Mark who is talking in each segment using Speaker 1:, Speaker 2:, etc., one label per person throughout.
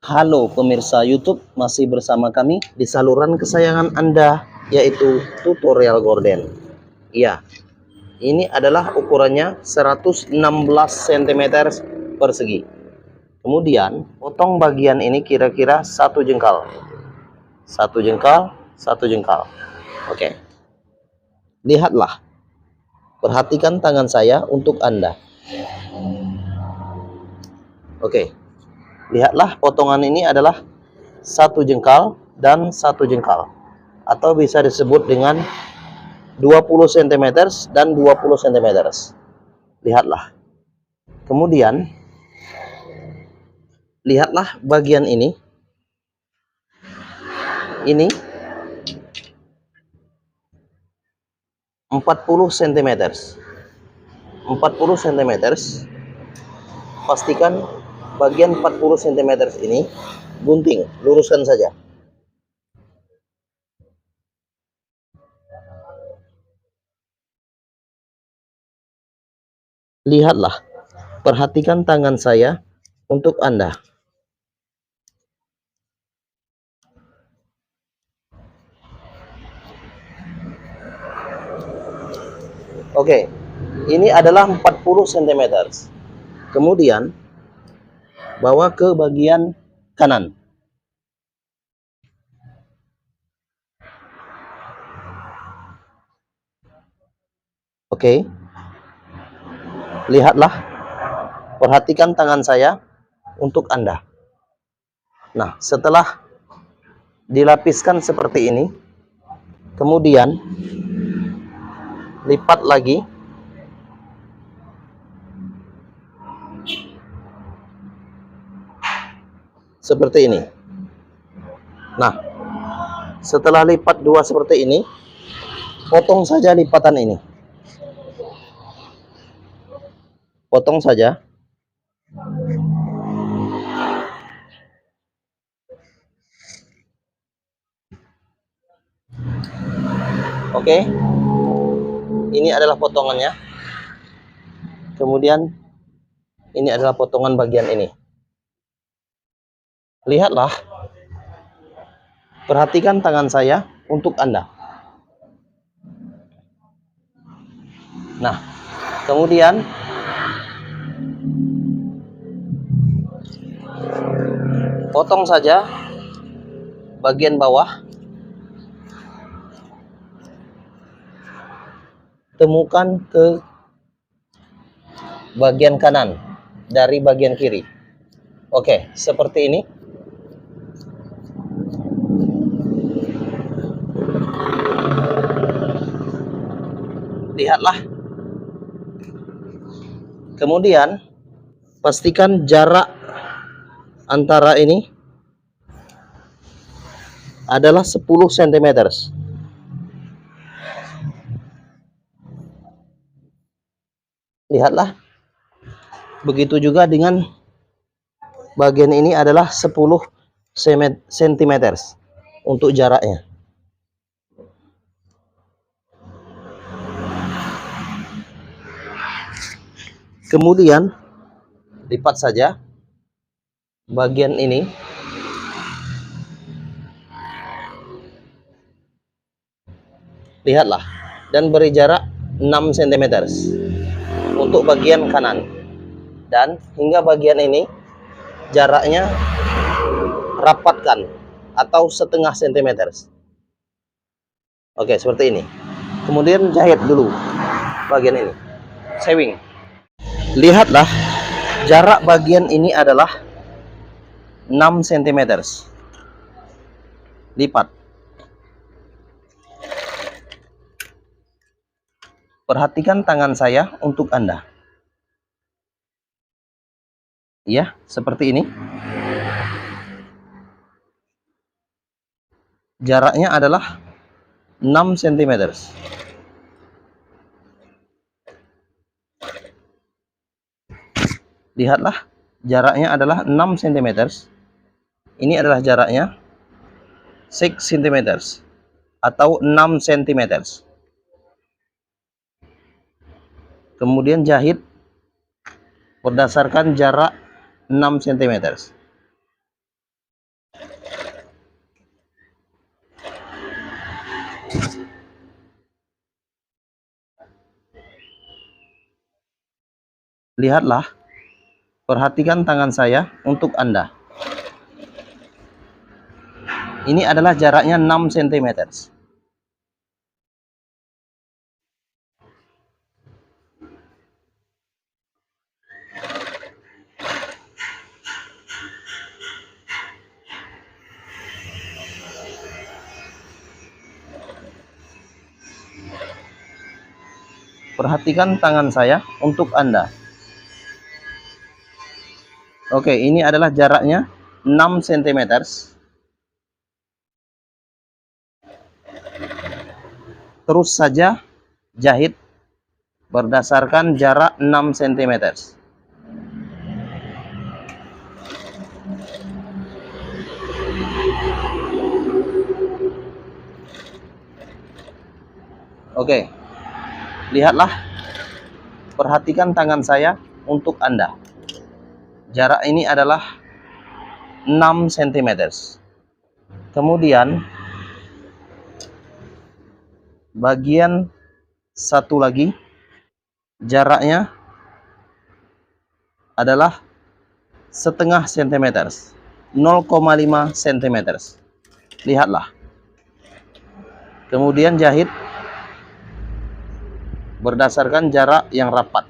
Speaker 1: Halo pemirsa YouTube, masih bersama kami di saluran kesayangan Anda, yaitu tutorial gorden. Iya, ini adalah ukurannya 116 cm persegi. Kemudian potong bagian ini kira-kira 1 jengkal. 1 jengkal, 1 jengkal. Oke. Lihatlah. Perhatikan tangan saya untuk Anda. Oke. Lihatlah, potongan ini adalah 1 jengkal dan 1 jengkal, atau bisa disebut dengan 20 cm dan 20 cm. Lihatlah. Kemudian lihatlah bagian ini. Ini 40 cm. 40 cm. Pastikan bagian 40 cm ini gunting, luruskan saja. Lihatlah, perhatikan tangan saya untuk Anda. Oke, ini adalah 40 cm. Kemudian bawa ke bagian kanan. Oke. Lihatlah, perhatikan tangan saya untuk Anda. Nah, setelah dilapiskan seperti ini, kemudian lipat lagi. Seperti ini. Nah, setelah lipat dua seperti ini, potong saja lipatan ini. Potong saja. Oke. Ini adalah potongannya. Kemudian ini adalah potongan bagian ini. Lihatlah. Perhatikan tangan saya untuk Anda. Nah, kemudian potong saja bagian bawah. Temukan ke bagian kanan dari bagian kiri. Oke, seperti ini. Lihatlah. Kemudian pastikan jarak antara ini adalah 10 cm. Lihatlah. Begitu juga dengan bagian ini adalah 10 cm untuk jaraknya. Kemudian lipat saja bagian ini. Lihatlah, dan beri jarak 6 cm untuk bagian kanan, dan hingga bagian ini jaraknya rapatkan atau setengah cm. Oke, seperti ini. Kemudian jahit dulu bagian ini, sewing. Lihatlah, jarak bagian ini adalah 6 cm. Lipat. Perhatikan tangan saya untuk Anda. Ya, seperti ini. Jaraknya adalah 6 cm. Lihatlah, jaraknya adalah 6 cm. Ini adalah jaraknya 6 cm atau 6 cm. Kemudian jahit berdasarkan jarak 6 cm. Lihatlah, perhatikan tangan saya untuk Anda. Ini adalah jaraknya 6 cm. Perhatikan tangan saya untuk Anda. Oke, ini adalah jaraknya 6 cm. Terus saja jahit berdasarkan jarak 6 cm. Oke, lihatlah, perhatikan tangan saya untuk Anda. Jarak ini adalah 6 cm. Kemudian bagian satu lagi, jaraknya adalah setengah cm, 0,5 cm. Lihatlah. Kemudian jahit berdasarkan jarak yang rapat.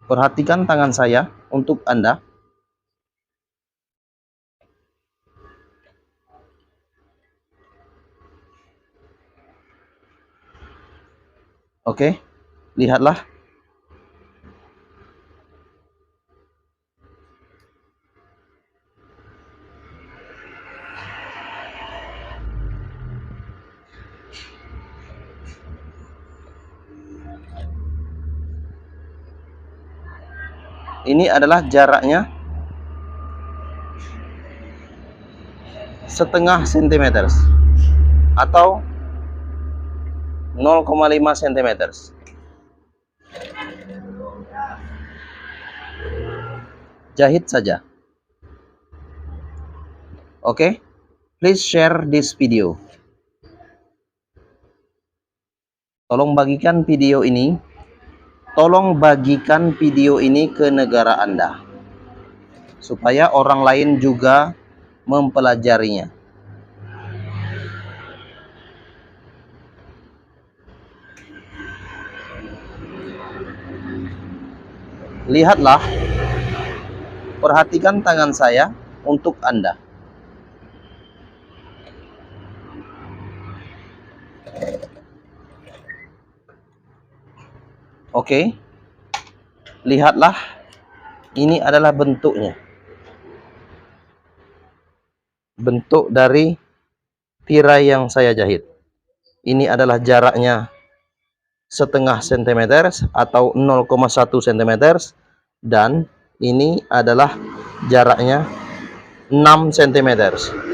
Speaker 1: Perhatikan tangan saya untuk Anda. Oke, lihatlah. Ini adalah jaraknya setengah cm atau 0,5 cm. Jahit saja. Oke, please share this video. Tolong bagikan video ini ke negara Anda, supaya orang lain juga mempelajarinya. Lihatlah, perhatikan tangan saya untuk Anda. Oke, lihatlah, ini adalah bentuknya. Bentuk dari tirai yang saya jahit. Ini adalah jaraknya setengah cm atau 0,1 cm, dan ini adalah jaraknya 6 cm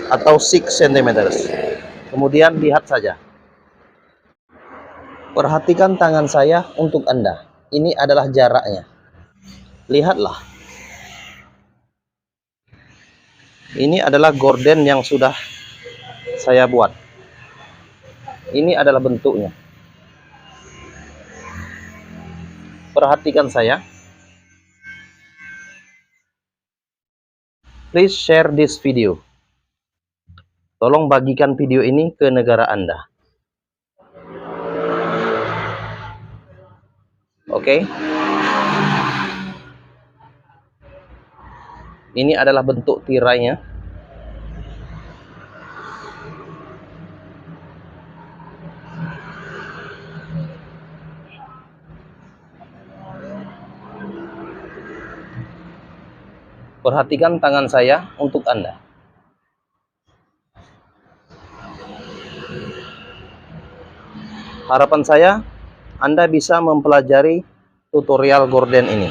Speaker 1: atau 6 cm. Kemudian lihat saja. Perhatikan tangan saya untuk Anda. Ini adalah jaraknya. Lihatlah. Ini adalah gorden yang sudah saya buat. Ini adalah bentuknya. Perhatikan saya. Please share this video. Tolong bagikan video ini ke negara Anda. Oke. Ini adalah bentuk tirainya. Perhatikan tangan saya untuk Anda. Harapan saya, Anda bisa mempelajari tutorial gorden ini.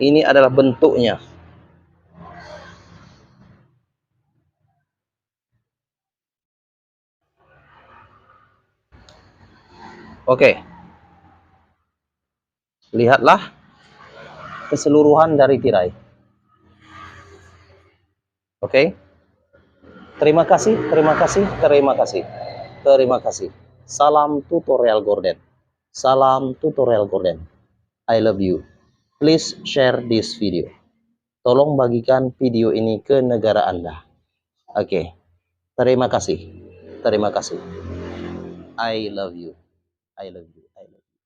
Speaker 1: Ini adalah bentuknya. Oke. Lihatlah keseluruhan dari tirai. Oke. Terima kasih, terima kasih, terima kasih. Terima kasih. Salam tutorial Gordon. Salam tutorial Gordon. I love you. Please share this video. Tolong bagikan video ini ke negara Anda. Oke. Terima kasih. Terima kasih. I love you. I love you. I love you.